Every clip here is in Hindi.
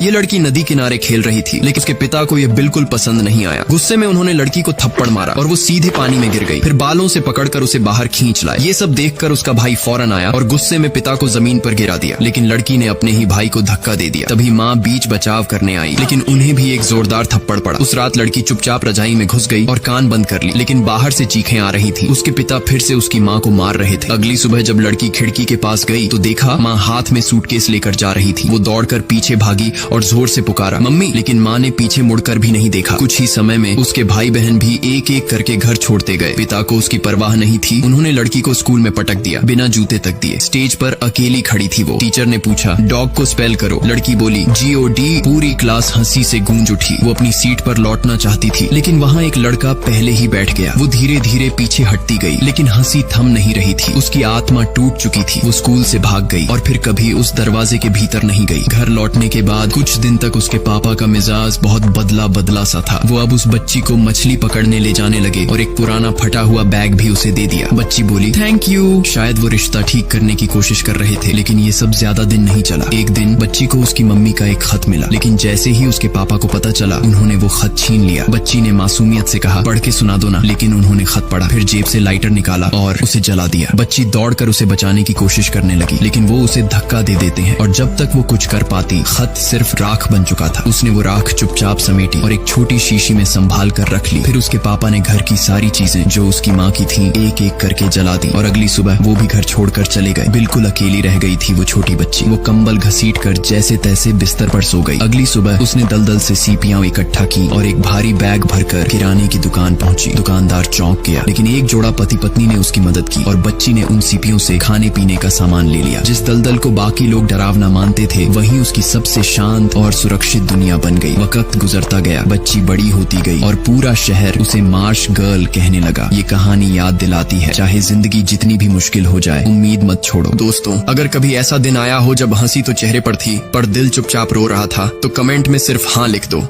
ये लड़की नदी किनारे खेल रही थी, लेकिन उसके पिता को ये बिल्कुल पसंद नहीं आया। गुस्से में उन्होंने लड़की को थप्पड़ मारा और वो सीधे पानी में गिर गई। फिर बालों से पकड़कर उसे बाहर खींच लाए। ये सब देखकर उसका भाई फौरन आया और गुस्से में पिता को जमीन पर गिरा दिया, लेकिन लड़की ने अपने ही भाई को धक्का दे दिया। तभी माँ बीच बचाव करने आई, लेकिन उन्हें भी एक जोरदार थप्पड़ पड़ा। उस रात लड़की चुपचाप रजाई में घुस गई और कान बंद कर ली, लेकिन बाहर से चीखें आ रही थी। उसके पिता फिर से उसकी माँ को मार रहे थे। अगली सुबह जब लड़की खिड़की के पास गई तो देखा माँ हाथ में सूटकेस लेकर जा रही थी। वो दौड़कर पीछे भागी और जोर से पुकारा, मम्मी, लेकिन माँ ने पीछे मुड़कर भी नहीं देखा। कुछ ही समय में उसके भाई बहन भी एक एक करके घर छोड़ते गए। पिता को उसकी परवाह नहीं थी। उन्होंने लड़की को स्कूल में पटक दिया, बिना जूते तक दिए। स्टेज पर अकेली खड़ी थी वो। टीचर ने पूछा, डॉग को स्पेल करो। लड़की बोली, GOD। पूरी क्लास हंसी से गूंज उठी। वो अपनी सीट पर लौटना चाहती थी, लेकिन वहाँ एक लड़का पहले ही बैठ गया। वो धीरे धीरे पीछे हटती गई, लेकिन हंसी थम नहीं रही थी। उसकी आत्मा टूट चुकी थी। वो स्कूल से भाग गई और फिर कभी उस दरवाजे के भीतर नहीं गई। घर लौटने के बाद कुछ दिन तक उसके पापा का मिजाज बहुत बदला सा था। वो अब उस बच्ची को मछली पकड़ने ले जाने लगे और एक पुराना फटा हुआ बैग भी उसे दे दिया। बच्ची बोली, थैंक यू। शायद वो रिश्ता ठीक करने की कोशिश कर रहे थे, लेकिन ये सब ज्यादा दिन नहीं चला। एक दिन बच्ची को उसकी मम्मी का एक खत मिला, लेकिन जैसे ही उसके पापा को पता चला, उन्होंने वो खत छीन लिया। बच्ची ने मासूमियत से कहा, पढ़ के सुना दो ना, लेकिन उन्होंने खत पढ़ा, फिर जेब से लाइटर निकाला और उसे जला दिया। बच्ची दौड़कर उसे बचाने की कोशिश करने लगी, लेकिन वो उसे धक्का दे देते हैं और जब तक वो कुछ कर पाती, खत सिर्फ राख बन चुका था। उसने वो राख चुपचाप समेटी और एक छोटी शीशी में संभाल कर रख ली। फिर उसके पापा ने घर की सारी चीजें जो उसकी माँ की थी एक एक करके जला दी और अगली सुबह वो भी घर छोड़कर चले गए। बिल्कुल अकेली रह गई थी वो छोटी बच्ची। वो कंबल घसीट कर जैसे तैसे बिस्तर पर सो गई। अगली सुबह उसने दलदल से सीपियां इकट्ठा की और एक भारी बैग भरकर किराने की दुकान पहुंची। दुकानदार चौंक गया, लेकिन एक जोड़ा पति पत्नी ने उसकी मदद की और बच्ची ने उन सीपियों से खाने पीने का सामान ले लिया। जिस दलदल को बाकी लोग डरावना मानते थे, वहीं उसकी सबसे शांत और सुरक्षित दुनिया बन गई। वक्त गुजरता गया, बच्ची बड़ी होती गई और पूरा शहर उसे मार्श गर्ल कहने लगा। ये कहानी याद दिलाती है, चाहे जिंदगी जितनी भी मुश्किल हो जाए, उम्मीद मत छोड़ो। दोस्तों, अगर कभी ऐसा दिन आया हो जब हंसी तो चेहरे पर थी पर दिल चुपचाप रो रहा था, तो कमेंट में सिर्फ हाँ लिख दो।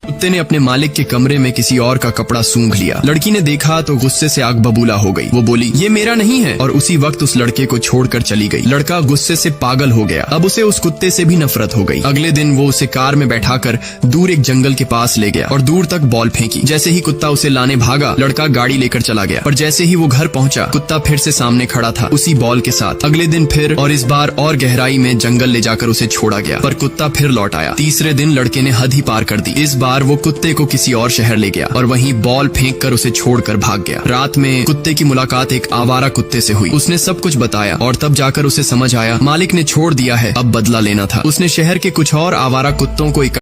कुत्ते ने अपने मालिक के कमरे में किसी और का कपड़ा सूंघ लिया। लड़की ने देखा तो गुस्से से आग बबूला हो गई। वो बोली, ये मेरा नहीं है, और उसी वक्त उस लड़के को छोड़कर चली गई। लड़का गुस्से से पागल हो गया। अब उसे उस कुत्ते से भी नफरत हो गई। अगले दिन वो उसे कार में बैठाकर दूर एक जंगल के पास ले गया और दूर तक बॉल फेंकी। जैसे ही कुत्ता उसे लाने भागा, लड़का गाड़ी लेकर चला गया। पर जैसे ही वो घर पहुंचा, कुत्ता फिर से सामने खड़ा था, उसी बॉल के साथ। अगले दिन फिर, और इस बार और गहराई में जंगल ले जाकर उसे छोड़ा गया, पर कुत्ता फिर लौट आया। तीसरे दिन लड़के ने हद ही पार कर दी। इस बार वो कुत्ते को किसी और शहर ले गया और वहीं बॉल फेंक कर उसे छोड़कर भाग गया। रात में कुत्ते की मुलाकात एक आवारा कुत्ते से हुई। उसने सब कुछ बताया और तब जाकर उसे समझ आया, मालिक ने छोड़ दिया है, अब बदला लेना था। उसने शहर के कुछ और आवारा कुत्तों को